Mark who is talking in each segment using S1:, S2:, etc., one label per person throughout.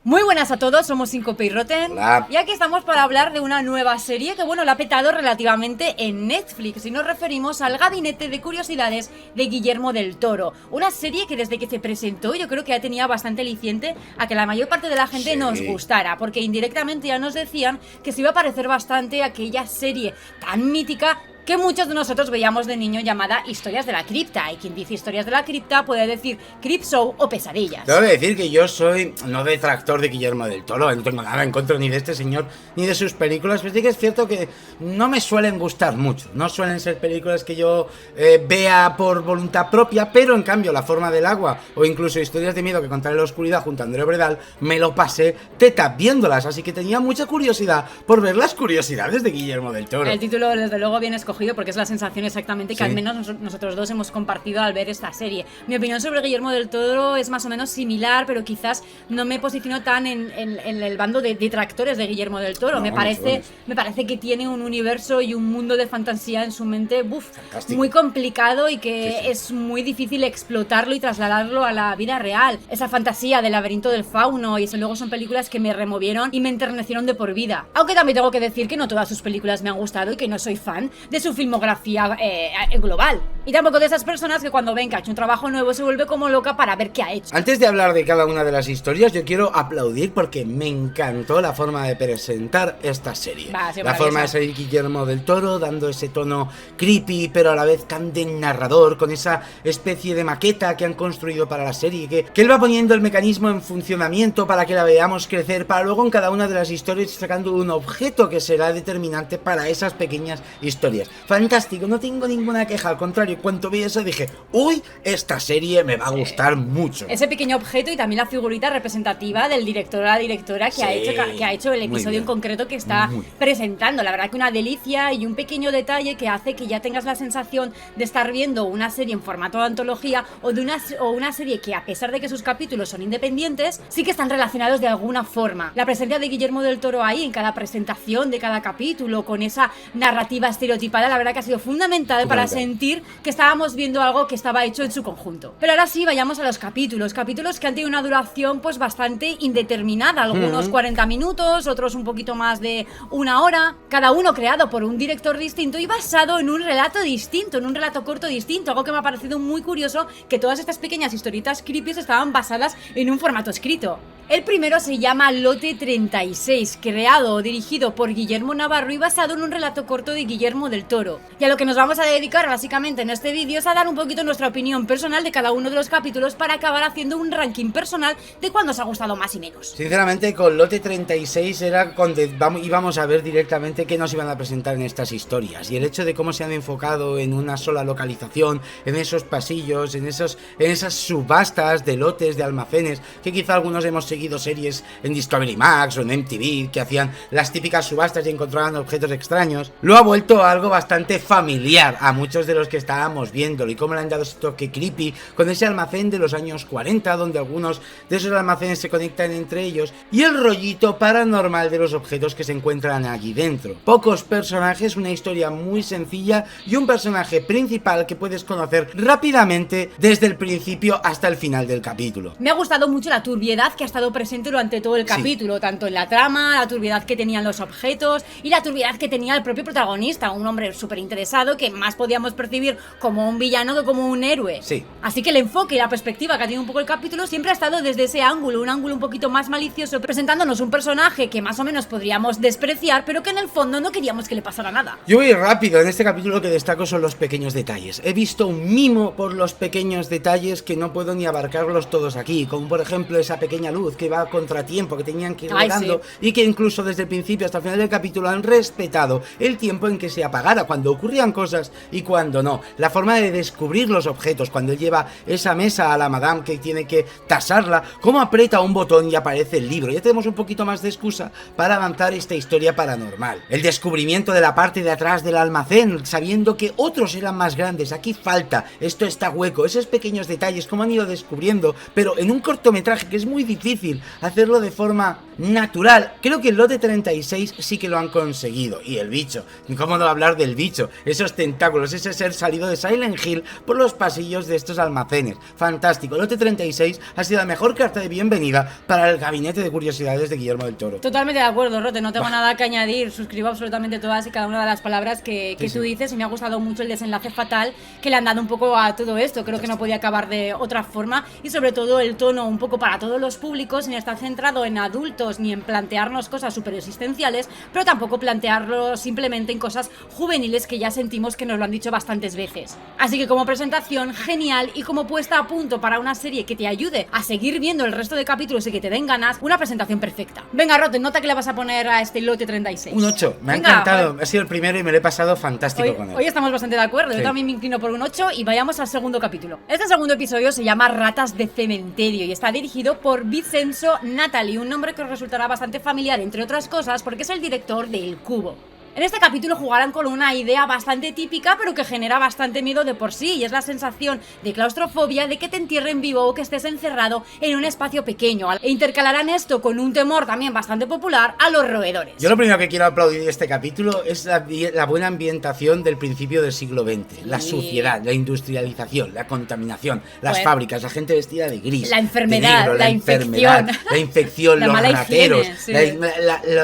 S1: Muy buenas a todos, somos Síncope y Rotten.
S2: Hola.
S1: Y aquí estamos para hablar de una nueva serie que, bueno, la ha petado relativamente en Netflix. Y nos referimos al Gabinete de Curiosidades de Guillermo del Toro. Una serie que desde que se presentó yo creo que ya tenía bastante aliciente a que la mayor parte de la gente nos gustara. Porque indirectamente ya nos decían que se iba a parecer bastante a aquella serie tan mítica que muchos de nosotros veíamos de niño llamada Historias de la Cripta. Y quien dice Historias de la Cripta puede decir Creepshow o Pesadillas.
S2: Debo decir que yo soy no detractor de Guillermo del Toro, no tengo nada en contra ni de este señor ni de sus películas, pero sí que es cierto que no me suelen gustar mucho, no suelen ser películas que yo vea por voluntad propia, pero en cambio La Forma del Agua o incluso Historias de Miedo que contaré en la oscuridad junto a André Bredal, me lo pasé teta viéndolas, así que tenía mucha curiosidad por ver las curiosidades de Guillermo del Toro.
S1: El título desde luego bien escogido porque es la sensación exactamente que al menos nosotros dos hemos compartido al ver esta serie. Mi opinión sobre Guillermo del Toro es más o menos similar, pero quizás no me posiciono tan en el bando de detractores de Guillermo del Toro. Me parece que tiene un universo y un mundo de fantasía en su mente muy complicado y que es muy difícil explotarlo y trasladarlo a la vida real. Esa fantasía del laberinto del fauno y eso luego son películas que me removieron y me enternecieron de por vida. Aunque también tengo que decir que no todas sus películas me han gustado y que no soy fan de su filmografía global. Y tampoco de esas personas que cuando ven que ha hecho un trabajo nuevo se vuelve como loca para ver qué ha hecho.
S2: Antes de hablar de cada una de las historias, yo quiero aplaudir porque me encantó la forma de presentar esta serie. La forma de ser Guillermo del Toro, dando ese tono creepy, pero a la vez tan de narrador, con esa especie de maqueta que han construido para la serie, que él va poniendo el mecanismo en funcionamiento para que la veamos crecer, para luego en cada una de las historias sacando un objeto que será determinante para esas pequeñas historias. Fantástico, no tengo ninguna queja, al contrario, cuando vi eso dije, uy, esta serie me va a gustar mucho.
S1: Ese pequeño objeto y también la figurita representativa del director o la directora que ha hecho el episodio en concreto que está presentando. La verdad que una delicia y un pequeño detalle que hace que ya tengas la sensación de estar viendo una serie en formato de antología o una serie que, a pesar de que sus capítulos son independientes, sí que están relacionados de alguna forma. La presencia de Guillermo del Toro ahí en cada presentación de cada capítulo, con esa narrativa estereotipada, la verdad que ha sido fundamental para sentir que estábamos viendo algo que estaba hecho en su conjunto. Pero ahora sí, vayamos a los capítulos que han tenido una duración pues bastante indeterminada, algunos 40 minutos, otros un poquito más de una hora, cada uno creado por un director distinto y basado en un relato distinto, en un relato corto distinto, algo que me ha parecido muy curioso, que todas estas pequeñas historietas creepy estaban basadas en un formato escrito. El primero se llama Lote 36, creado o dirigido por Guillermo Navarro y basado en un relato corto de Guillermo del Toro. Y a lo que nos vamos a dedicar básicamente en este vídeo es a dar un poquito nuestra opinión personal de cada uno de los capítulos para acabar haciendo un ranking personal de cuál nos ha gustado más y menos.
S2: Sinceramente, con Lote 36 era cuando íbamos a ver directamente qué nos iban a presentar en estas historias. Y el hecho de cómo se han enfocado en una sola localización, en esos pasillos, en esas subastas de lotes, de almacenes, que quizá algunos hemos seguido series en Discovery Max o en MTV que hacían las típicas subastas y encontraban objetos extraños, lo ha vuelto algo bastante familiar a muchos de los que estábamos viéndolo, y cómo le han dado ese toque creepy con ese almacén de los años 40 donde algunos de esos almacenes se conectan entre ellos, y el rollito paranormal de los objetos que se encuentran allí dentro. Pocos personajes, una historia muy sencilla y un personaje principal que puedes conocer rápidamente desde el principio hasta el final del capítulo.
S1: Me ha gustado mucho la turbiedad que ha estado presente durante todo el capítulo, tanto en la trama, la turbiedad que tenían los objetos y la turbiedad que tenía el propio protagonista, un hombre súper interesado que más podíamos percibir como un villano que como un héroe. Así que el enfoque y la perspectiva que ha tenido un poco el capítulo siempre ha estado desde ese ángulo, un ángulo un poquito más malicioso, presentándonos un personaje que más o menos podríamos despreciar, pero que en el fondo no queríamos que le pasara nada.
S2: Yo voy rápido, en este capítulo lo que destaco son los pequeños detalles. He visto un mimo por los pequeños detalles que no puedo ni abarcarlos todos aquí, como por ejemplo esa pequeña luz que va a contratiempo, que tenían que ir regando, y que incluso desde el principio hasta el final del capítulo han respetado el tiempo en que se apagara, cuando ocurrían cosas y cuando no. La forma de descubrir los objetos, cuando él lleva esa mesa a la madame que tiene que tasarla, cómo aprieta un botón y aparece el libro. Ya tenemos un poquito más de excusa para avanzar esta historia paranormal. El descubrimiento de la parte de atrás del almacén, sabiendo que otros eran más grandes, aquí falta, esto está hueco, esos pequeños detalles, cómo han ido descubriendo, pero en un cortometraje que es muy difícil hacerlo de forma natural. Creo que el Lote 36 sí que lo han conseguido. Y el bicho, cómo no hablar del bicho, esos tentáculos, ese ser salido de Silent Hill por los pasillos de estos almacenes. Fantástico. Lote 36 ha sido la mejor carta de bienvenida para el gabinete de curiosidades de Guillermo del Toro.
S1: Totalmente de acuerdo, Rote, no tengo nada que añadir, suscribo absolutamente todas y cada una de las palabras que tú dices, y me ha gustado mucho el desenlace fatal que le han dado un poco a todo esto. Creo que no podía acabar de otra forma, y sobre todo el tono un poco para todos los públicos, sin estar centrado en adultos ni en plantearnos cosas súper existenciales, pero tampoco plantearlo simplemente en cosas juveniles que ya sentimos que nos lo han dicho bastantes veces. Así que como presentación, genial, y como puesta a punto para una serie que te ayude a seguir viendo el resto de capítulos y que te den ganas, una presentación perfecta. Venga, Rote, nota que le vas a poner a este lote 36.
S2: Un 8, me ha encantado, ha sido el primero y me lo he pasado fantástico con él.
S1: Hoy estamos bastante de acuerdo, yo también me inclino por un 8 y vayamos al segundo capítulo. Este segundo episodio se llama Ratas de Cementerio y está dirigido por Vincenzo Natali, un nombre que os resultará bastante familiar, entre otras cosas, porque es el director de El Cubo. En este capítulo jugarán con una idea bastante típica, pero que genera bastante miedo de por sí, y es la sensación de claustrofobia de que te entierren vivo o que estés encerrado en un espacio pequeño. E intercalarán esto con un temor también bastante popular a los roedores.
S2: Yo lo primero que quiero aplaudir de este capítulo es la buena ambientación del principio del siglo XX. La suciedad, la industrialización, la contaminación, las fábricas, la gente vestida de gris,
S1: la enfermedad,
S2: de negro,
S1: la infección,
S2: los rateros,
S1: higiene,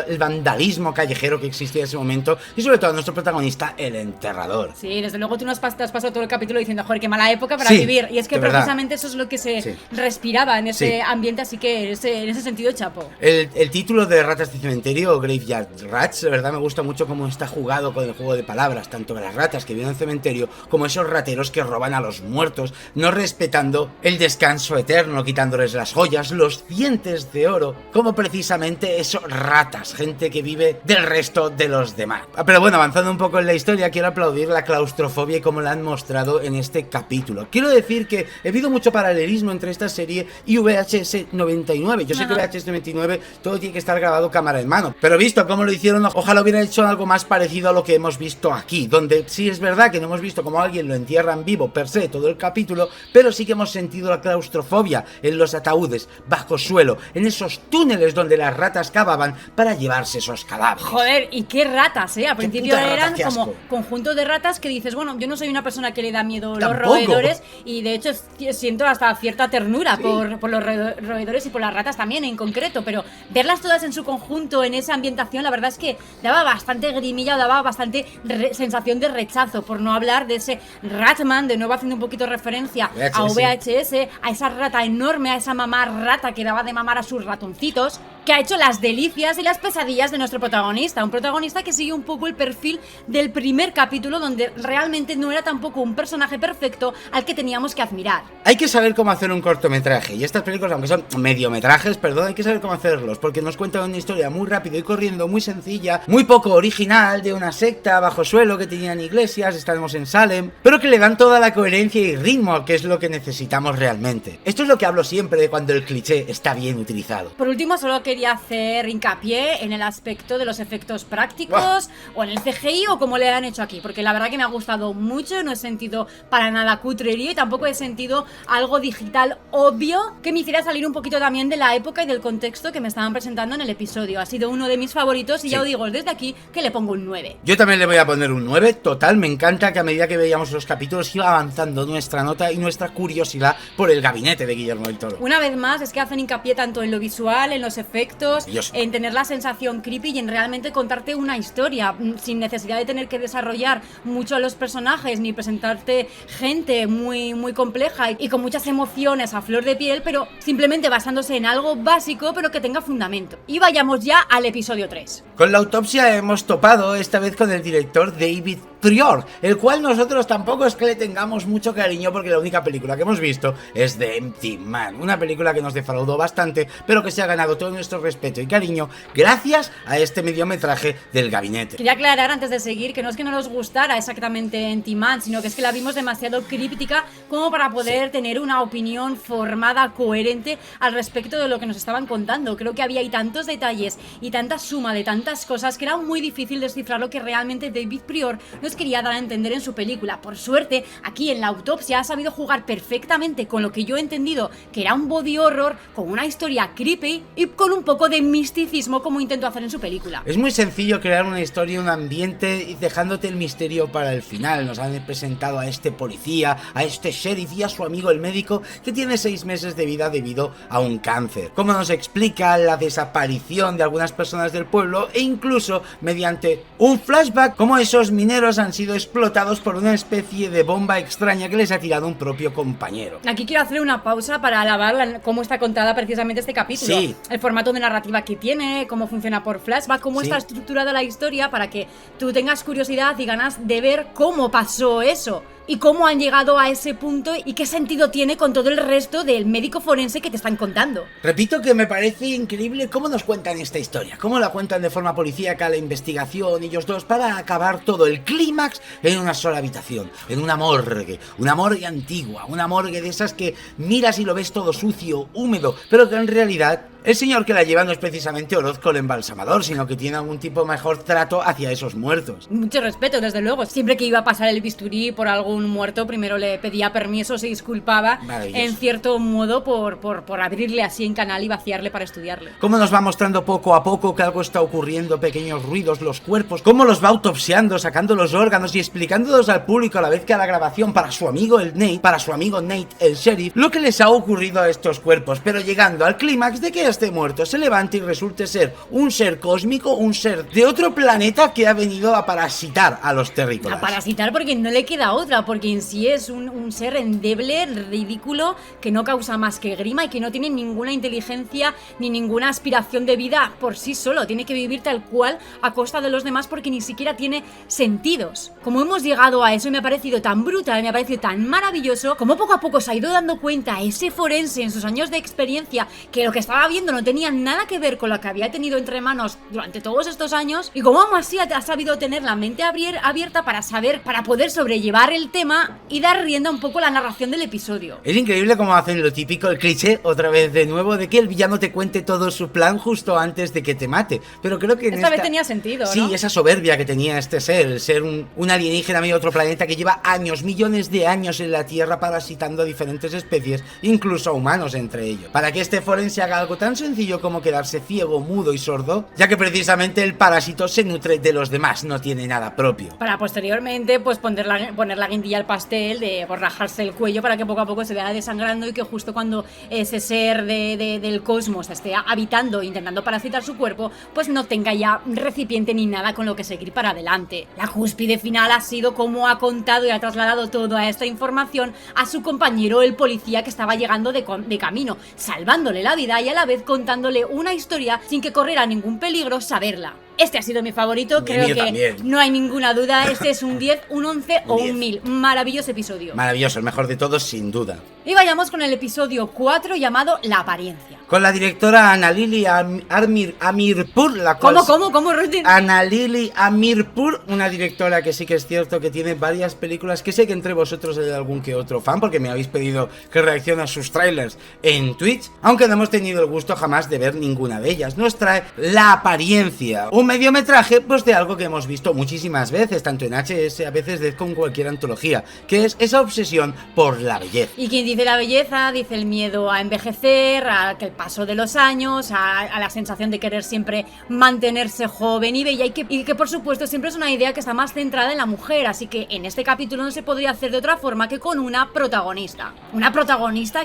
S2: el vandalismo callejero que existía en ese momento. Y sobre todo a nuestro protagonista, el enterrador.
S1: Sí, desde luego tú te has pasado todo el capítulo diciendo, joder, qué mala época para vivir. Y es que precisamente eso es lo que se respiraba en ese ambiente, así que en ese sentido, chapo.
S2: El título de Ratas de Cementerio, o Graveyard Rats, de verdad me gusta mucho cómo está jugado con el juego de palabras, tanto de las ratas que viven en el cementerio, como esos rateros que roban a los muertos, no respetando el descanso eterno, quitándoles las joyas, los dientes de oro, como precisamente esos ratas, gente que vive del resto de los demás. Pero bueno, avanzando un poco en la historia, quiero aplaudir la claustrofobia y cómo la han mostrado en este capítulo. Quiero decir que he habido mucho paralelismo entre esta serie y VHS 99. Yo sé que VHS 99 todo tiene que estar grabado cámara en mano, pero visto cómo lo hicieron, ojalá hubieran hecho algo más parecido a lo que hemos visto aquí, donde sí es verdad que no hemos visto cómo alguien lo entierran vivo per se todo el capítulo, pero sí que hemos sentido la claustrofobia en los ataúdes, bajo suelo, en esos túneles donde las ratas cavaban para llevarse esos cadáveres.
S1: Joder, y qué ratas, al principio eran como conjuntos de ratas que dices, bueno, yo no soy una persona que le da miedo los roedores, y de hecho siento hasta cierta ternura por los roedores y por las ratas también en concreto, pero verlas todas en su conjunto en esa ambientación, la verdad es que daba bastante grimilla, o daba bastante sensación de rechazo, por no hablar de ese Ratman, de nuevo haciendo un poquito referencia a VHS, a esa rata enorme, a esa mamá rata que daba de mamar a sus ratoncitos, que ha hecho las delicias y las pesadillas de nuestro protagonista, un protagonista que sigue un poco el perfil del primer capítulo, donde realmente no era tampoco un personaje perfecto al que teníamos que admirar.
S2: Hay que saber cómo hacer un cortometraje, y estas películas, aunque son mediometrajes, hay que saber cómo hacerlos, porque nos cuentan una historia muy rápido y corriendo, muy sencilla, muy poco original, de una secta bajo suelo que tenían iglesias, estaremos en Salem, pero que le dan toda la coherencia y ritmo, que es lo que necesitamos realmente. Esto es lo que hablo siempre de cuando el cliché está bien utilizado.
S1: Por último, solo quería hacer hincapié en el aspecto de los efectos prácticos, o en el CGI, o como le han hecho aquí, porque la verdad que me ha gustado mucho, no he sentido para nada cutrería y tampoco he sentido algo digital obvio que me hiciera salir un poquito también de la época y del contexto que me estaban presentando en el episodio. Ha sido uno de mis favoritos y ya os digo desde aquí que le pongo un 9.
S2: Yo también le voy a poner un 9, total, me encanta que a medida que veíamos los capítulos iba avanzando nuestra nota y nuestra curiosidad por el gabinete de Guillermo del Toro.
S1: Una vez más, es que hacen hincapié tanto en lo visual, en los efectos, en tener la sensación creepy y en realmente contarte una historia, sin necesidad de tener que desarrollar mucho a los personajes ni presentarte gente muy, muy compleja y con muchas emociones a flor de piel, pero simplemente basándose en algo básico pero que tenga fundamento. Y vayamos ya al episodio 3.
S2: Con la autopsia hemos topado esta vez con el director David Prior, el cual nosotros tampoco es que le tengamos mucho cariño, porque la única película que hemos visto es The Empty Man, una película que nos defraudó bastante, pero que se ha ganado todo nuestro respeto y cariño gracias a este mediometraje del gabinete.
S1: Quería aclarar antes de seguir que no es que no nos gustara exactamente Empty Man, sino que es que la vimos demasiado críptica como para poder tener una opinión formada, coherente al respecto de lo que nos estaban contando. Creo que había ahí tantos detalles y tanta suma de tantas cosas que era muy difícil descifrar lo que realmente David Prior nos nos quería dar a entender en su película. Por suerte, aquí en La Autopsia ha sabido jugar perfectamente con lo que yo he entendido que era un body horror, con una historia creepy y con un poco de misticismo como intentó hacer en su película.
S2: Es muy sencillo crear una historia, un ambiente y dejándote el misterio para el final. Nos han presentado a este policía, a este sheriff y a su amigo el médico que tiene 6 meses de vida debido a un cáncer. Como nos explica la desaparición de algunas personas del pueblo e incluso mediante un flashback como esos mineros han sido explotados por una especie de bomba extraña que les ha tirado un propio compañero.
S1: Aquí quiero hacer una pausa para alabar cómo está contada precisamente este capítulo.
S2: Sí.
S1: El formato de narrativa que tiene, cómo funciona por flashback, cómo está estructurada la historia para que tú tengas curiosidad y ganas de ver cómo pasó eso. Y cómo han llegado a ese punto y qué sentido tiene con todo el resto del médico forense que te están contando.
S2: Repito que me parece increíble cómo nos cuentan esta historia, cómo la cuentan de forma policíaca, la investigación, ellos dos, para acabar todo el clímax en una sola habitación, en una morgue antigua, una morgue de esas que miras y lo ves todo sucio, húmedo, pero que en realidad el señor que la lleva no es precisamente Orozco el embalsamador, sino que tiene algún tipo mejor trato hacia esos muertos.
S1: Mucho respeto, desde luego. Siempre que iba a pasar el bisturí por algún muerto, primero le pedía permiso, se disculpaba, en cierto modo, por abrirle así en canal y vaciarle para estudiarle.
S2: Cómo nos va mostrando poco a poco que algo está ocurriendo, pequeños ruidos, los cuerpos, cómo los va autopsiando, sacando los órganos y explicándolos al público a la vez que a la grabación para su amigo el Nate, el sheriff, lo que les ha ocurrido a estos cuerpos, pero llegando al clímax de que este muerto se levante y resulte ser un ser cósmico, un ser de otro planeta que ha venido a parasitar a los terrícolas.
S1: A parasitar porque no le queda otra, porque en sí es un ser endeble, ridículo, que no causa más que grima y que no tiene ninguna inteligencia ni ninguna aspiración de vida por sí solo. Tiene que vivir tal cual a costa de los demás porque ni siquiera tiene sentidos. Como hemos llegado a eso, me ha parecido tan brutal, me ha parecido tan maravilloso, como poco a poco se ha ido dando cuenta ese forense en sus años de experiencia que lo que estaba viendo no tenía nada que ver con lo que había tenido entre manos durante todos estos años, y como aún así ha sabido tener la mente abierta para poder sobrellevar el tema y dar rienda un poco a la narración del episodio.
S2: Es increíble cómo hacen lo típico, el cliché, otra vez de nuevo, de que el villano te cuente todo su plan justo antes de que te mate. Pero creo que
S1: esta vez tenía sentido, ¿no?
S2: Sí, esa soberbia que tenía este ser, el ser un alienígena medio de otro planeta que lleva años, millones de años en la Tierra parasitando a diferentes especies, incluso a humanos entre ellos. Para que este forense haga algo tan sencillo como quedarse ciego, mudo y sordo, ya que precisamente el parásito se nutre de los demás, no tiene nada propio.
S1: Para posteriormente pues poner la guindilla al pastel de rajarse el cuello para que poco a poco se vaya desangrando y que justo cuando ese ser del cosmos esté habitando, intentando parasitar su cuerpo, pues no tenga ya recipiente ni nada con lo que seguir para adelante. La cúspide final ha sido cómo ha contado y ha trasladado toda esta información a su compañero, el policía que estaba llegando de camino, salvándole la vida y a la vez contándole una historia sin que corriera ningún peligro saberla. Este ha sido mi favorito, creo que también. No hay ninguna duda, este es un 10, un 11 o un 1000. Maravilloso episodio.
S2: Maravilloso, el mejor de todos sin duda.
S1: Y vayamos con el episodio 4 llamado La apariencia.
S2: Con la directora Annalili Amirpour, la cual...
S1: ¿Cómo, Rutin?
S2: Annalili Amirpour, una directora que sí que es cierto que tiene varias películas, que sé que entre vosotros hay algún que otro fan, porque me habéis pedido que reaccione a sus trailers en Twitch, aunque no hemos tenido el gusto jamás de ver ninguna de ellas. Nos trae La apariencia, un mediometraje pues de algo que hemos visto muchísimas veces, tanto en HS, a veces con cualquier antología, que es esa obsesión por la belleza.
S1: Y quien dice la belleza, dice el miedo a envejecer, a que el paso de los años, a la sensación de querer siempre mantenerse joven y bella, y que por supuesto siempre es una idea que está más centrada en la mujer, así que en este capítulo no se podría hacer de otra forma que con una protagonista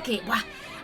S1: que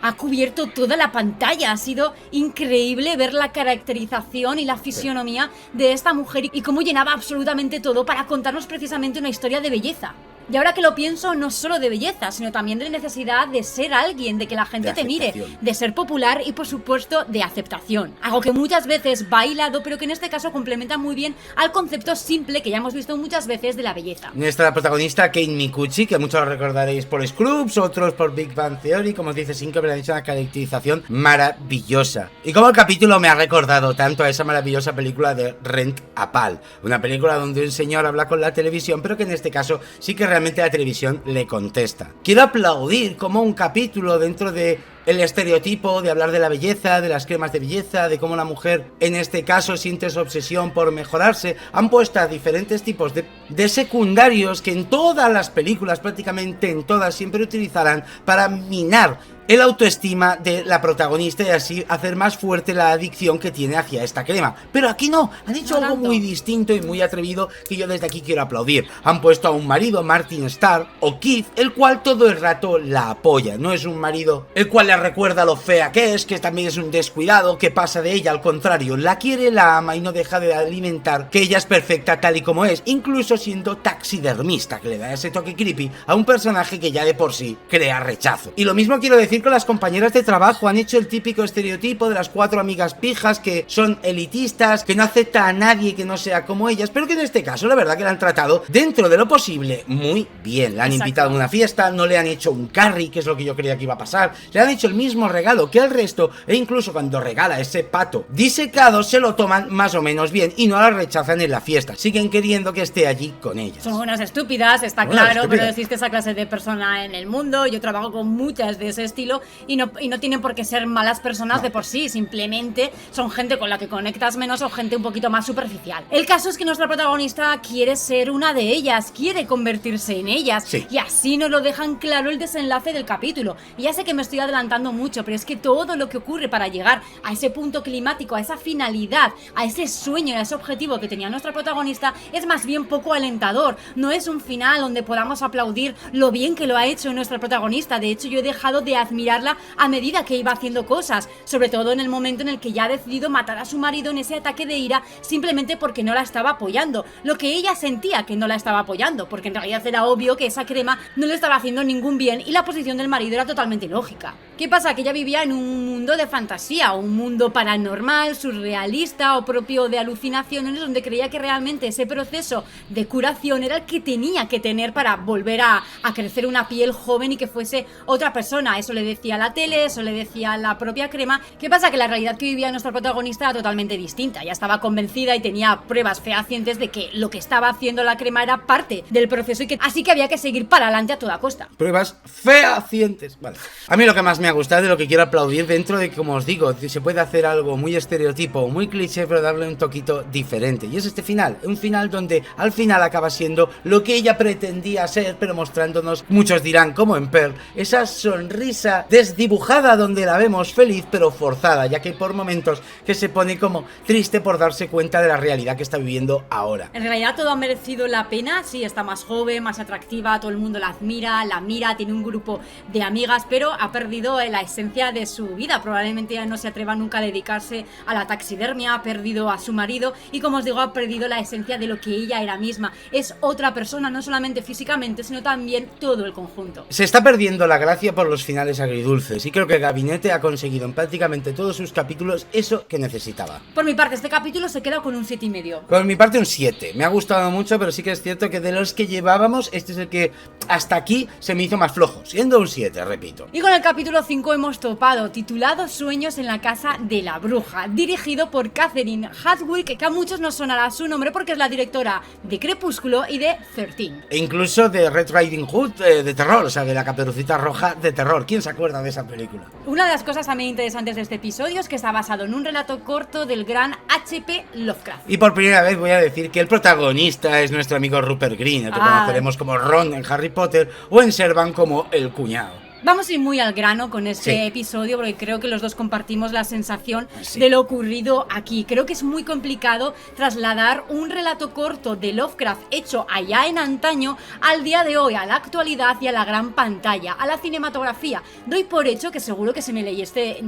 S1: ha cubierto toda la pantalla. Ha sido increíble ver la caracterización y la fisionomía de esta mujer y cómo llenaba absolutamente todo para contarnos precisamente una historia de belleza. Y ahora que lo pienso, no solo de belleza, sino también de necesidad de ser alguien, de que la gente te mire, de ser popular y por supuesto de aceptación. Algo que muchas veces va hilado, pero que en este caso complementa muy bien al concepto simple que ya hemos visto muchas veces de la belleza.
S2: Nuestra protagonista, Kate Micucci, que muchos recordaréis por Scrubs, otros por Big Bang Theory, como os dice Cinco, pero han hecho una caracterización maravillosa. Y como el capítulo me ha recordado tanto a esa maravillosa película de Rent a Pal, una película donde un señor habla con la televisión, pero que en este caso sí que realmente la televisión le contesta. Quiero aplaudir como un capítulo dentro de el estereotipo de hablar de la belleza, de las cremas de belleza, de cómo la mujer en este caso siente su obsesión por mejorarse, han puesto a diferentes tipos de secundarios que en todas las películas, prácticamente en todas, siempre utilizarán para minar el autoestima de la protagonista y así hacer más fuerte la adicción que tiene hacia esta crema. Pero aquí no, han hecho algo muy distinto y muy atrevido que yo desde aquí quiero aplaudir. Han puesto a un marido, Martin Starr, o Keith, el cual todo el rato la apoya. No es un marido el cual le recuerda lo fea que también es un descuidado, que pasa de ella, al contrario, la quiere, la ama y no deja de alimentar que ella es perfecta tal y como es, incluso siendo taxidermista, que le da ese toque creepy a un personaje que ya de por sí crea rechazo. Y lo mismo quiero decir con las compañeras de trabajo. Han hecho el típico estereotipo de las 4 amigas pijas que son elitistas, que no acepta a nadie que no sea como ellas, pero que en este caso la verdad que la han tratado dentro de lo posible muy bien. La han invitado a una fiesta, no le han hecho un carry, que es lo que yo creía que iba a pasar, le han hecho el mismo regalo que al resto, e incluso cuando regala ese pato disecado se lo toman más o menos bien y no la rechazan en la fiesta, siguen queriendo que esté allí con ellas.
S1: Son unas estúpidas, está claro, pero existe esa clase de persona en el mundo. Yo trabajo con muchas de ese estilo y no tienen por qué ser malas personas de por sí, simplemente son gente con la que conectas menos o gente un poquito más superficial. El caso es que nuestra protagonista quiere ser una de ellas, quiere convertirse en ellas, y así nos lo dejan claro el desenlace del capítulo. Y ya sé que me estoy adelantando mucho, pero es que todo lo que ocurre para llegar a ese punto climático, a esa finalidad, a ese sueño y a ese objetivo que tenía nuestra protagonista es más bien poco alentador. No es un final donde podamos aplaudir lo bien que lo ha hecho nuestra protagonista. De hecho, yo he dejado de admirarla a medida que iba haciendo cosas, sobre todo en el momento en el que ya ha decidido matar a su marido en ese ataque de ira simplemente porque no la estaba apoyando, lo que ella sentía que no la estaba apoyando, porque en realidad era obvio que esa crema no le estaba haciendo ningún bien y la posición del marido era totalmente lógica. ¿Qué pasa? Que ella vivía en un mundo de fantasía, un mundo paranormal, surrealista o propio de alucinaciones, donde creía que realmente ese proceso de curación era el que tenía que tener para volver a crecer una piel joven y que fuese otra persona. Eso le decía la tele, eso le decía la propia crema. ¿Qué pasa? Que la realidad que vivía nuestra protagonista era totalmente distinta. Ya estaba convencida y tenía pruebas fehacientes de que lo que estaba haciendo la crema era parte del proceso y que así que había que seguir para adelante a toda costa.
S2: Pruebas fehacientes. Vale. A mí lo que más me ha gustado, de lo que quiero aplaudir, dentro de que, como os digo, se puede hacer algo muy estereotipo, muy cliché, pero darle un toquito diferente. Y es este final, un final donde al final acaba siendo lo que ella pretendía ser, pero mostrándonos, muchos dirán como en Pearl, esa sonrisa desdibujada donde la vemos feliz pero forzada, ya que por momentos que se pone como triste por darse cuenta de la realidad que está viviendo ahora.
S1: En realidad todo ha merecido la pena. Sí, está más joven, más atractiva, todo el mundo la admira, la mira, tiene un grupo de amigas, pero ha perdido la esencia de su vida. Probablemente ya no se atreva nunca a dedicarse a la taxidermia, ha perdido a su marido y, como os digo, ha perdido la esencia de lo que ella era misma. Es otra persona, no solamente físicamente, sino también todo el conjunto.
S2: Se está perdiendo la gracia por los finales agridulces y creo que el Gabinete ha conseguido en prácticamente todos sus capítulos eso que necesitaba.
S1: Por mi parte, este capítulo se queda con un 7,5.
S2: Por mi parte un 7. Me ha gustado mucho, pero sí que es cierto que de los que llevábamos, este es el que hasta aquí se me hizo más flojo, siendo un 7, repito.
S1: Y con el capítulo 5 hemos topado, titulado Sueños en la casa de la bruja, dirigido por Catherine Hardwicke, que a muchos nos sonará su nombre porque es la directora de Crepúsculo y de 13.
S2: E incluso de Red Riding Hood de terror, o sea, de la Caperucita Roja de terror. ¿Quién se acuerda de esa película?
S1: Una de las cosas también interesantes de este episodio es que está basado en un relato corto del gran H.P. Lovecraft.
S2: Y por primera vez voy a decir que el protagonista es nuestro amigo Rupert Green, el que conoceremos como Ron en Harry Potter o en Servan como el cuñado.
S1: Vamos a ir muy al grano con este episodio porque creo que los dos compartimos la sensación de lo ocurrido aquí. Creo que es muy complicado trasladar un relato corto de Lovecraft hecho allá en antaño al día de hoy, a la actualidad y a la gran pantalla, a la cinematografía. Doy por hecho que seguro que si me leyese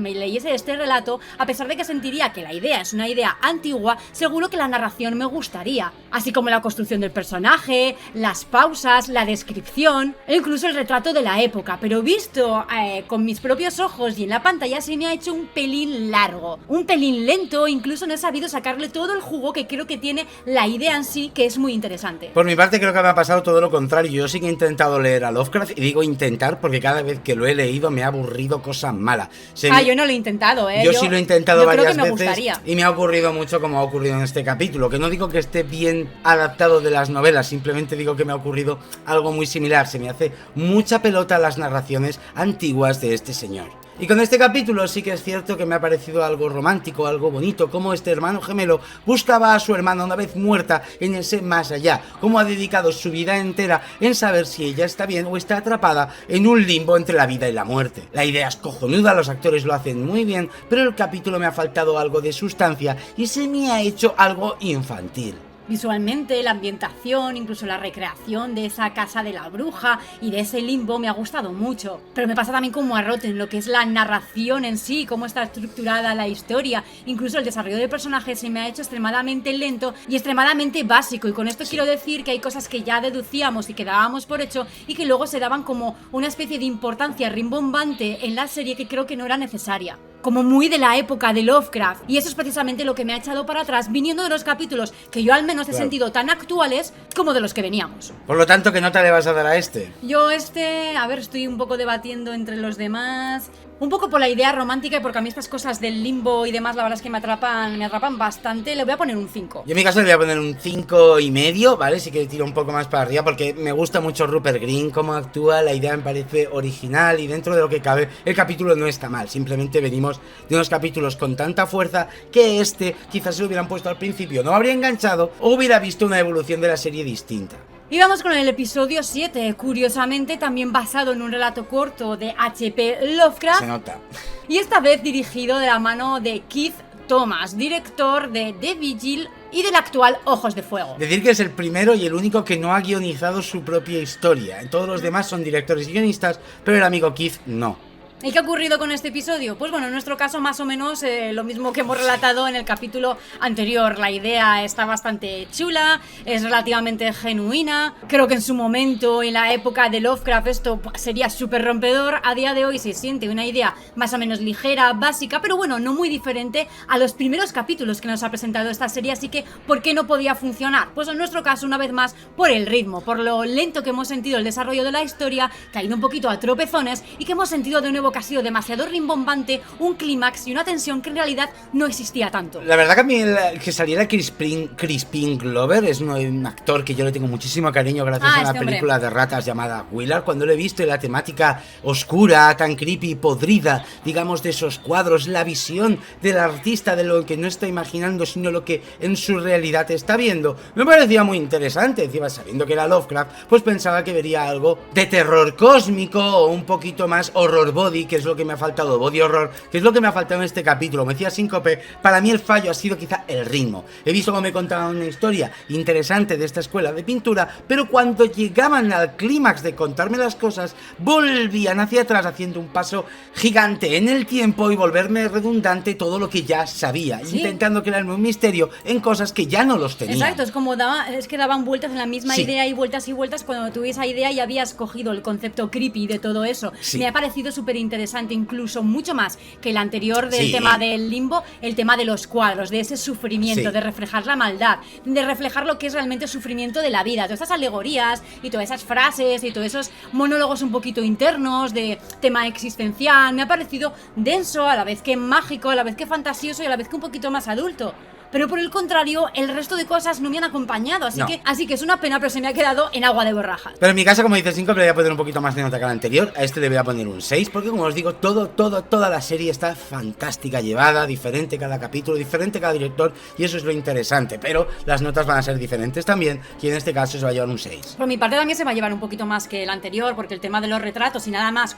S1: este relato, a pesar de que sentiría que la idea es una idea antigua, seguro que la narración me gustaría. Así como la construcción del personaje, las pausas, la descripción e incluso el retrato de la época. Pero visto visto con mis propios ojos y en la pantalla se me ha hecho un pelín largo, un pelín lento, incluso no he sabido sacarle todo el jugo que creo que tiene la idea en sí, que es muy interesante.
S2: Por mi parte creo que me ha pasado todo lo contrario. Yo sí que he intentado leer a Lovecraft, y digo intentar porque cada vez que lo he leído me ha aburrido cosa mala.
S1: Yo no lo he intentado,
S2: Yo sí lo he intentado varias veces
S1: gustaría.
S2: Y me ha ocurrido mucho como ha ocurrido en este capítulo, que no digo que esté bien adaptado de las novelas, simplemente digo que me ha ocurrido algo muy similar. Se me hace mucha pelota las narraciones antiguas de este señor. Y con este capítulo sí que es cierto que me ha parecido algo romántico, algo bonito, como este hermano gemelo buscaba a su hermana una vez muerta en ese más allá, como ha dedicado su vida entera en saber si ella está bien o está atrapada en un limbo entre la vida y la muerte. La idea es cojonuda, los actores lo hacen muy bien, pero el capítulo me ha faltado algo de sustancia y se me ha hecho algo infantil.
S1: Visualmente, la ambientación, incluso la recreación de esa casa de la bruja y de ese limbo me ha gustado mucho. Pero me pasa también como a Rotten, lo que es la narración en sí, cómo está estructurada la historia. Incluso el desarrollo del personaje se me ha hecho extremadamente lento y extremadamente básico. Y con esto quiero decir que hay cosas que ya deducíamos y que dábamos por hecho y que luego se daban como una especie de importancia rimbombante en la serie que creo que no era necesaria. Como muy de la época de Lovecraft. Y eso es precisamente lo que me ha echado para atrás, viniendo de los capítulos que yo al menos he sentido tan actuales como de los que veníamos.
S2: Por lo tanto, ¿qué nota le vas a dar a este?
S1: Yo estoy un poco debatiendo entre los demás. Un poco por la idea romántica y porque a mí estas cosas del limbo y demás, la verdad es que me atrapan bastante. Le voy a poner un 5.
S2: Yo en mi caso le voy a poner un 5,5, ¿vale? Sí que tiro un poco más para arriba porque me gusta mucho Rupert Grint, cómo actúa, la idea me parece original y dentro de lo que cabe, el capítulo no está mal. Simplemente venimos de unos capítulos con tanta fuerza que quizás se lo hubieran puesto al principio, no habría enganchado o hubiera visto una evolución de la serie distinta.
S1: Y vamos con el episodio 7, curiosamente también basado en un relato corto de H.P. Lovecraft.
S2: Se nota.
S1: Y esta vez dirigido de la mano de Keith Thomas, director de The Vigil y del actual Ojos de Fuego.
S2: Decir que es el primero y el único que no ha guionizado su propia historia. Todos los demás son directores y guionistas, pero el amigo Keith no.
S1: ¿Y qué ha ocurrido con este episodio? Pues bueno, en nuestro caso más o menos lo mismo que hemos relatado en el capítulo anterior. La idea está bastante chula, es relativamente genuina. Creo que en su momento, en la época de Lovecraft, esto sería súper rompedor. A día de hoy se siente una idea más o menos ligera, básica, pero bueno, no muy diferente a los primeros capítulos que nos ha presentado esta serie. Así que, ¿por qué no podía funcionar? Pues en nuestro caso, una vez más, por el ritmo, por lo lento que hemos sentido el desarrollo de la historia, que ha ido un poquito a tropezones y que hemos sentido de nuevo que ha sido demasiado rimbombante, un clímax y una tensión que en realidad no existía tanto.
S2: La verdad que a mí que saliera Crispin Glover es un actor que yo le tengo muchísimo cariño gracias a una película de ratas llamada Willard. Cuando lo he visto y la temática oscura, tan creepy, podrida, digamos, de esos cuadros, la visión del artista de lo que no está imaginando sino lo que en su realidad está viendo, me parecía muy interesante. Encima, sabiendo que era Lovecraft, pues pensaba que vería algo de terror cósmico o un poquito más horror body, que es lo que me ha faltado, body horror, que es lo que me ha faltado en este capítulo. Me decía Síncope, para mí el fallo ha sido quizá el ritmo. He visto cómo me contaban una historia interesante de esta escuela de pintura, pero cuando llegaban al clímax de contarme las cosas, volvían hacia atrás haciendo un paso gigante en el tiempo y volverme redundante todo lo que ya sabía, intentando crearme un misterio en cosas que ya no los tenía.
S1: Exacto, es que daban vueltas en la misma idea y vueltas cuando tuve esa idea y habías cogido el concepto creepy de todo eso. Me ha parecido súper interesante, incluso mucho más que el anterior del tema del limbo, el tema de los cuadros, de ese sufrimiento, de reflejar la maldad, de reflejar lo que es realmente el sufrimiento de la vida, todas esas alegorías y todas esas frases y todos esos monólogos un poquito internos de tema existencial. Me ha parecido denso, a la vez que mágico, a la vez que fantasioso y a la vez que un poquito más adulto. Pero por el contrario, el resto de cosas no me han acompañado, así que es una pena, pero se me ha quedado en agua de borraja.
S2: Pero en mi caso, como dice 5, le voy a poner un poquito más de nota que al anterior. A este le voy a poner un 6, porque como os digo, toda la serie está fantástica, llevada, diferente cada capítulo, diferente cada director, y eso es lo interesante. Pero las notas van a ser diferentes también, y en este caso se va a llevar un 6.
S1: Por mi parte también se va a llevar un poquito más que el anterior, porque el tema de los retratos y nada más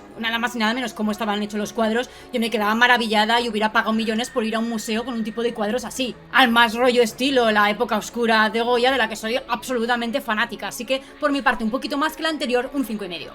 S1: y nada menos cómo estaban hechos los cuadros, yo me quedaba maravillada y hubiera pagado millones por ir a un museo con un tipo de cuadros así. Al más rollo estilo la época oscura de Goya, de la que soy absolutamente fanática. Así que por mi parte un poquito más que la anterior, un 5,5.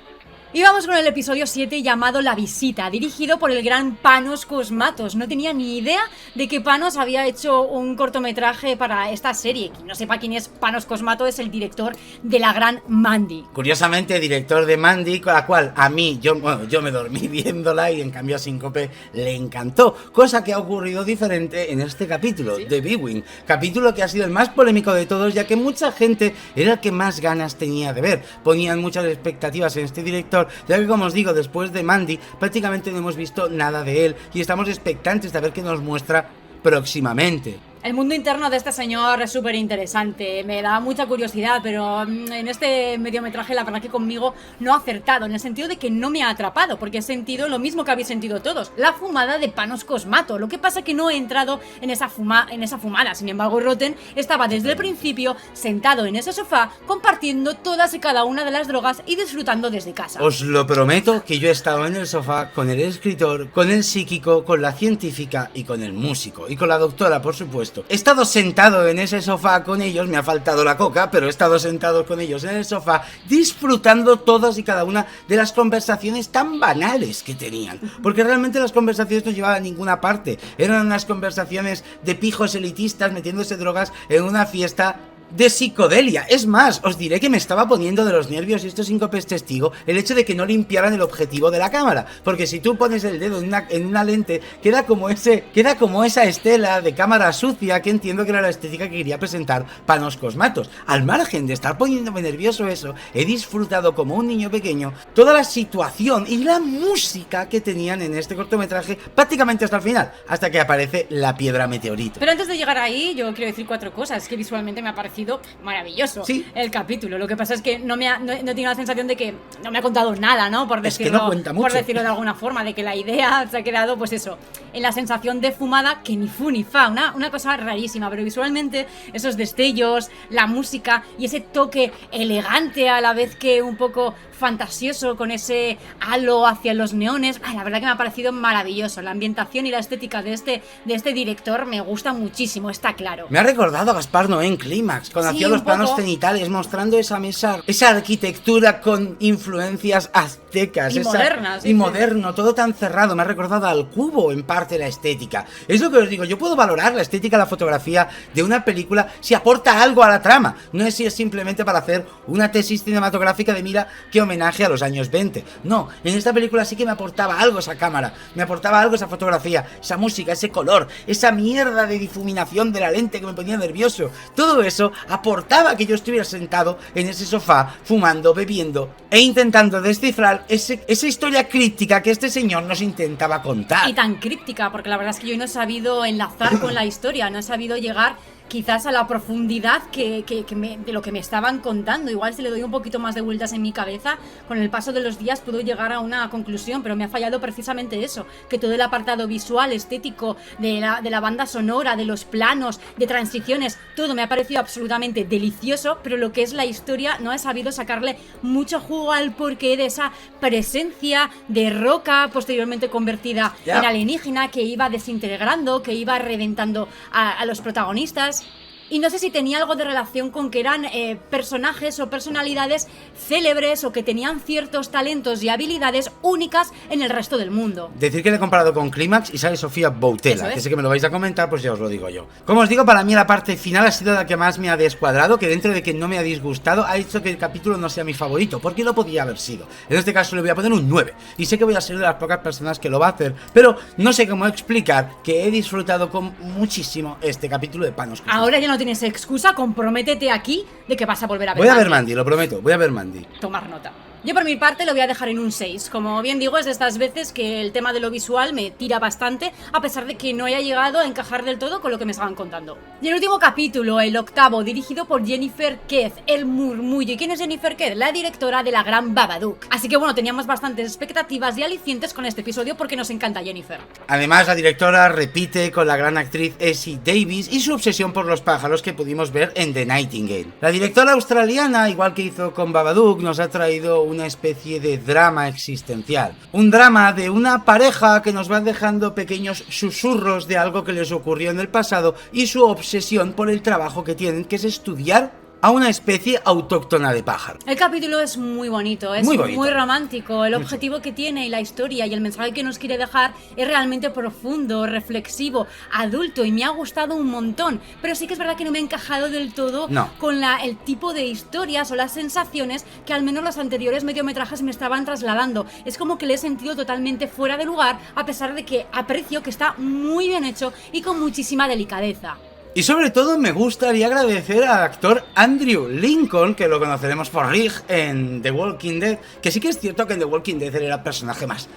S1: Y vamos con el episodio 7 llamado La Visita, dirigido por el gran Panos Cosmatos. No tenía ni idea de que Panos había hecho un cortometraje para esta serie. Quien no sepa quién es Panos Cosmatos es el director de la gran Mandy.
S2: Curiosamente, director de Mandy, con la cual a mí, yo me dormí viéndola y en cambio a Síncope le encantó. Cosa que ha ocurrido diferente en este capítulo, ¿sí? De Bwing. Capítulo que ha sido el más polémico de todos, ya que mucha gente era el que más ganas tenía de ver. Ponían muchas expectativas en este director, ya que, como os digo, después de Mandy prácticamente no hemos visto nada de él y estamos expectantes de ver qué nos muestra próximamente.
S1: El mundo interno de este señor es súper interesante, me da mucha curiosidad, pero en este mediometraje la verdad que conmigo no ha acertado, en el sentido de que no me ha atrapado, porque he sentido lo mismo que habéis sentido todos, la fumada de Panos Cosmatos. Lo que pasa que no he entrado en esa fumada, sin embargo Rotten estaba desde el principio sentado en ese sofá, compartiendo todas y cada una de las drogas y disfrutando desde casa.
S2: Os lo prometo que yo he estado en el sofá con el escritor, con el psíquico, con la científica y con el músico, y con la doctora, por supuesto. He estado sentado en ese sofá con ellos, me ha faltado la coca, pero he estado sentado con ellos en el sofá, disfrutando todas y cada una de las conversaciones tan banales que tenían. Porque realmente las conversaciones no llevaban a ninguna parte. Eran unas conversaciones de pijos elitistas metiéndose drogas en una fiesta de psicodelia. Es más, os diré que me estaba poniendo de los nervios, y esto Síncope es testigo, el hecho de que no limpiaran el objetivo de la cámara, porque si tú pones el dedo en una lente, queda como esa estela de cámara sucia, que entiendo que era la estética que quería presentar Panos Cosmatos. Al margen de estar poniéndome nervioso eso, he disfrutado como un niño pequeño toda la situación y la música que tenían en este cortometraje prácticamente hasta el final, hasta que aparece la piedra meteorito.
S1: Pero antes de llegar ahí, yo quiero decir 4 cosas. Que visualmente me ha parecido maravilloso, ¿sí?, el capítulo. Lo que pasa es que no tengo la sensación de que no me ha contado nada, ¿no? Por decirlo,
S2: es que no cuenta mucho.
S1: Por decirlo de alguna forma, de que la idea se ha quedado, pues eso, en la sensación de fumada, que ni fu ni fa, una cosa rarísima. Pero visualmente, esos destellos, la música y ese toque elegante a la vez que un poco fantasioso, con ese halo hacia los neones, la verdad que me ha parecido maravilloso. La ambientación y la estética de este director me gusta muchísimo, está claro.
S2: Me ha recordado a Gaspar Noé en Clímax, cuando hacía los planos cenitales, mostrando esa mesa, esa arquitectura con influencias aztecas
S1: y modernas,
S2: y moderno, todo tan cerrado. Me ha recordado al Cubo en parte la estética. Es lo que os digo, yo puedo valorar la estética, la fotografía de una película si aporta algo a la trama, no es si es simplemente para hacer una tesis cinematográfica de mira qué homenaje a los años 20. No, en esta película sí que me aportaba algo esa cámara, me aportaba algo esa fotografía, esa música, ese color, esa mierda de difuminación de la lente que me ponía nervioso. Todo eso aportaba que yo estuviera sentado en ese sofá, fumando, bebiendo e intentando descifrar esa historia críptica que este señor nos intentaba contar.
S1: Y tan críptica, porque la verdad es que yo no he sabido enlazar con la historia, no he sabido llegar quizás a la profundidad de lo que me estaban contando. Igual si le doy un poquito más de vueltas en mi cabeza, con el paso de los días puedo llegar a una conclusión, pero me ha fallado precisamente eso, que todo el apartado visual, estético, de la banda sonora, de los planos, de transiciones, todo me ha parecido absolutamente delicioso, pero lo que es la historia no he sabido sacarle mucho jugo al porqué de esa presencia de roca posteriormente convertida en alienígena, que iba desintegrando, que iba reventando a los protagonistas. Y no sé si tenía algo de relación con que eran personajes o personalidades célebres o que tenían ciertos talentos y habilidades únicas en el resto del mundo.
S2: Decir que le he comparado con Clímax y sale Sofía Boutella, que sé que me lo vais a comentar, pues ya os lo digo yo. Como os digo, para mí la parte final ha sido la que más me ha descuadrado, que dentro de que no me ha disgustado, ha hecho que el capítulo no sea mi favorito, porque lo podía haber sido. En este caso le voy a poner un 9, y sé que voy a ser de las pocas personas que lo va a hacer, pero no sé cómo explicar que he disfrutado con muchísimo este capítulo de Panos Cosmatos.
S1: Ahora ya no tienes excusa, comprométete aquí de que vas a volver a ver
S2: Voy a ver Mandy, lo prometo, voy a ver Mandy.
S1: Tomar nota. Yo por mi parte lo voy a dejar en un 6. Como bien digo, es de estas veces que el tema de lo visual me tira bastante, a pesar de que no haya llegado a encajar del todo con lo que me estaban contando. Y el último capítulo, el 8º, dirigido por Jennifer Kez, El Murmullo. ¿Y quién es Jennifer Kez? La directora de la gran Babadook. Así que bueno, teníamos bastantes expectativas y alicientes con este episodio porque nos encanta Jennifer.
S2: Además, la directora repite con la gran actriz Essie Davis y su obsesión por los pájaros que pudimos ver en The Nightingale. La directora australiana, igual que hizo con Babadook, nos ha traído una especie de drama existencial. Un drama de una pareja que nos va dejando pequeños susurros de algo que les ocurrió en el pasado y su obsesión por el trabajo que tienen, que es estudiar a una especie autóctona de pájaro.
S1: El capítulo es muy bonito, es muy romántico. El objetivo que tiene y la historia y el mensaje que nos quiere dejar es realmente profundo, reflexivo, adulto, y me ha gustado un montón. Pero sí que es verdad que no me ha encajado del todo con el tipo de historias o las sensaciones que al menos los anteriores mediometrajes me estaban trasladando. Es como que le he sentido totalmente fuera de lugar, a pesar de que aprecio que está muy bien hecho y con muchísima delicadeza.
S2: Y sobre todo me gustaría agradecer al actor Andrew Lincoln, que lo conoceremos por Rick en The Walking Dead, que sí que es cierto que en The Walking Dead era el personaje más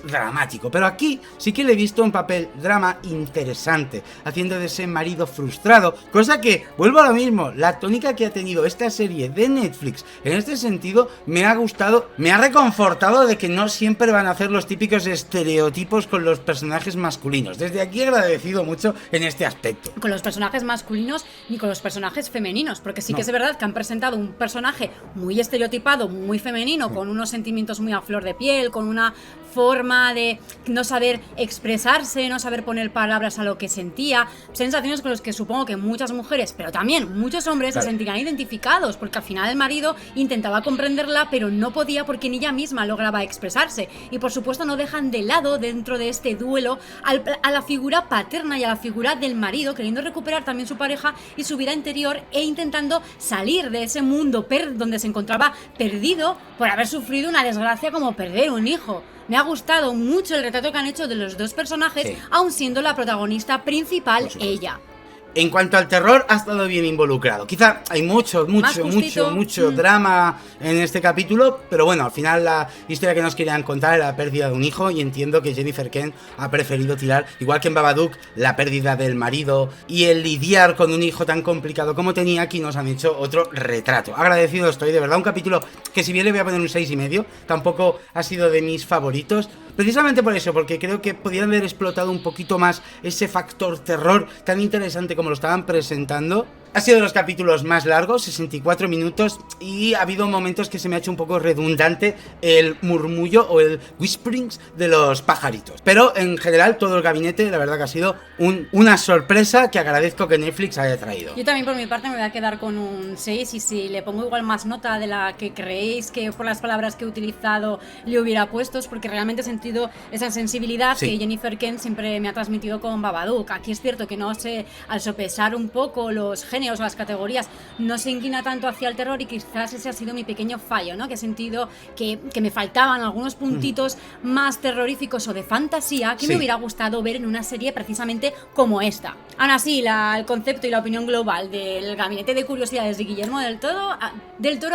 S2: dramático, pero aquí sí que le he visto un papel drama interesante, haciendo de ese marido frustrado, cosa que, vuelvo a lo mismo, la tónica que ha tenido esta serie de Netflix en este sentido me ha gustado, me ha reconfortado de que no siempre van a hacer los típicos estereotipos con los personajes masculinos. Desde aquí he agradecido mucho en este aspecto.
S1: Con los personajes masculinos ni con los personajes femeninos, porque sí que es verdad que han presentado un personaje muy estereotipado, muy femenino, con unos sentimientos muy a flor de piel, con una forma de no saber expresarse, no saber poner palabras a lo que sentía, sensaciones con las que supongo que muchas mujeres, pero también muchos hombres se sentirán identificados, porque al final el marido intentaba comprenderla, pero no podía porque ni ella misma lograba expresarse. Y por supuesto no dejan de lado, dentro de este duelo, a la figura paterna y a la figura del marido, queriendo recuperar también su pareja y su vida interior, e intentando salir de ese mundo donde se encontraba perdido por haber sufrido una desgracia como perder un hijo. Me ha gustado mucho el retrato que han hecho de los dos personajes, aun siendo la protagonista principal ella.
S2: En cuanto al terror, ha estado bien involucrado. Quizá hay mucho drama en este capítulo, pero bueno, al final la historia que nos querían contar era la pérdida de un hijo, y entiendo que Jennifer Kent ha preferido tirar, igual que en Babadook, la pérdida del marido y el lidiar con un hijo tan complicado como tenía. Aquí nos han hecho otro retrato. Agradecido estoy, de verdad, un capítulo que, si bien le voy a poner un 6,5, tampoco ha sido de mis favoritos. Precisamente por eso, porque creo que podrían haber explotado un poquito más ese factor terror tan interesante como lo estaban presentando. Ha sido de los capítulos más largos, 64 minutos, y ha habido momentos que se me ha hecho un poco redundante el murmullo o el whisperings de los pajaritos. Pero en general todo el gabinete, la verdad que ha sido una sorpresa que agradezco que Netflix haya traído.
S1: Yo también por mi parte me voy a quedar con un 6, y si le pongo igual más nota de la que creéis que por las palabras que he utilizado le hubiera puesto, es porque realmente he sentido esa sensibilidad que Jennifer Kent siempre me ha transmitido con Babadook. Aquí es cierto que no sé, al sopesar un poco los géneros, las categorías, no se inclina tanto hacia el terror, y quizás ese ha sido mi pequeño fallo, ¿no? Que he sentido que me faltaban algunos puntitos más terroríficos o de fantasía que me hubiera gustado ver en una serie precisamente como esta. Aún así, el concepto y la opinión global del Gabinete de Curiosidades de Guillermo del Toro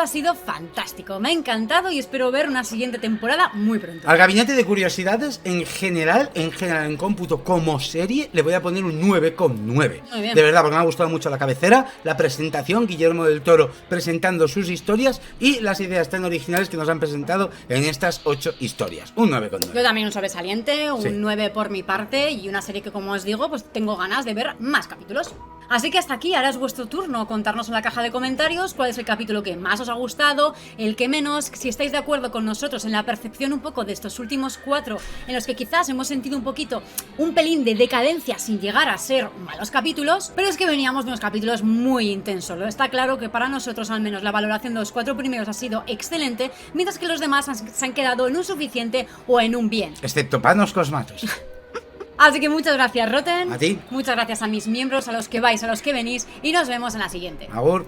S1: ha sido fantástico. Me ha encantado y espero ver una siguiente temporada muy pronto.
S2: Al Gabinete de Curiosidades, en general, en cómputo como serie, le voy a poner un 9,9. De verdad, porque me ha gustado mucho la cabecera, la presentación, Guillermo del Toro presentando sus historias y las ideas tan originales que nos han presentado en estas 8 historias. Un 9,9.
S1: Yo también un sobresaliente, un 9 por mi parte, y una serie que, como os digo, pues tengo ganas de ver más capítulos. Así que hasta aquí, ahora es vuestro turno. Contarnos en la caja de comentarios cuál es el capítulo que más os ha gustado, el que menos, si estáis de acuerdo con nosotros en la percepción un poco de estos últimos 4, en los que quizás hemos sentido un pelín de decadencia sin llegar a ser malos capítulos, pero es que veníamos de unos capítulos muy intensos. Está claro que para nosotros, al menos, la valoración de los 4 primeros ha sido excelente, mientras que los demás se han quedado en un suficiente o en un bien.
S2: Excepto Panos Cosmatos.
S1: Así que muchas gracias, Rotten.
S2: A ti.
S1: Muchas gracias a mis miembros, a los que vais, a los que venís, y nos vemos en la siguiente.
S2: Agur.